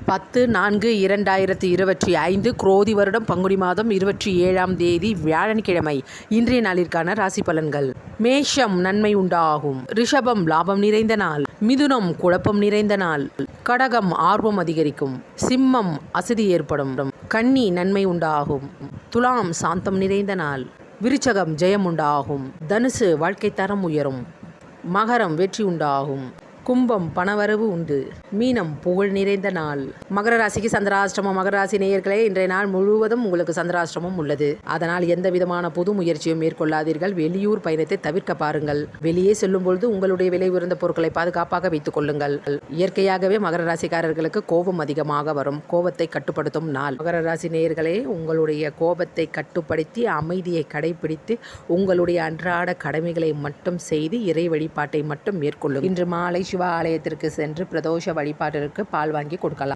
10/4/2025 குரோதி வருடம் பங்குனி மாதம் 27ஆம் தேதி வியாழக்கிழமை. இன்றைய நாளிற்கான ராசி பலன்கள். மேஷம் நன்மை உண்டாகும். ரிஷபம் லாபம் நிறைந்த நாள். மிதுனம் குழப்பம் நிறைந்த நாள். கடகம் ஆர்வம் அதிகரிக்கும். சிம்மம் அசதி ஏற்படும். கன்னி நன்மை உண்டாகும். துலாம் சாந்தம் நிறைந்த நாள். விருச்சகம் ஜெயம் உண்டாகும். தனுசு வாழ்க்கை தரம் உயரும். மகரம் வெற்றி உண்டாகும். கும்பம் பணவரவு உண்டு. மீனம் புகழ் நிறைந்த நாள். மகர ராசிக்கு சந்திராஷ்டமம். மகர ராசி நேயர்களே, இன்றைய நாள் முழுவதும் உங்களுக்கு சந்திராஷ்டமம் உள்ளது. அதனால் எந்த விதமான புது முயற்சியும் மேற்கொள்ளாதீர்கள். வெளியூர் பயணத்தை தவிர்க்க பாருங்கள். வெளியே செல்லும் பொழுது உங்களுடைய விலை உயர்ந்த பொருட்களை பாதுகாப்பாக வைத்துக் கொள்ளுங்கள். இயற்கையாகவே மகர ராசிக்காரர்களுக்கு கோபம் அதிகமாக வரும். கோபத்தை கட்டுப்படுத்தும் நாள். மகர ராசி நேயர்களே, உங்களுடைய கோபத்தை கட்டுப்படுத்தி அமைதியை கடைபிடித்து உங்களுடைய அன்றாட கடமைகளை மட்டும் செய்து இறை வழிபாட்டை மட்டும் மேற்கொள்ளும். இன்று மாலை சிவ ஆலயத்திற்கு சென்று பிரதோஷ வழிபாட்டிற்கு பால் வாங்கி கொடுக்கலாம்.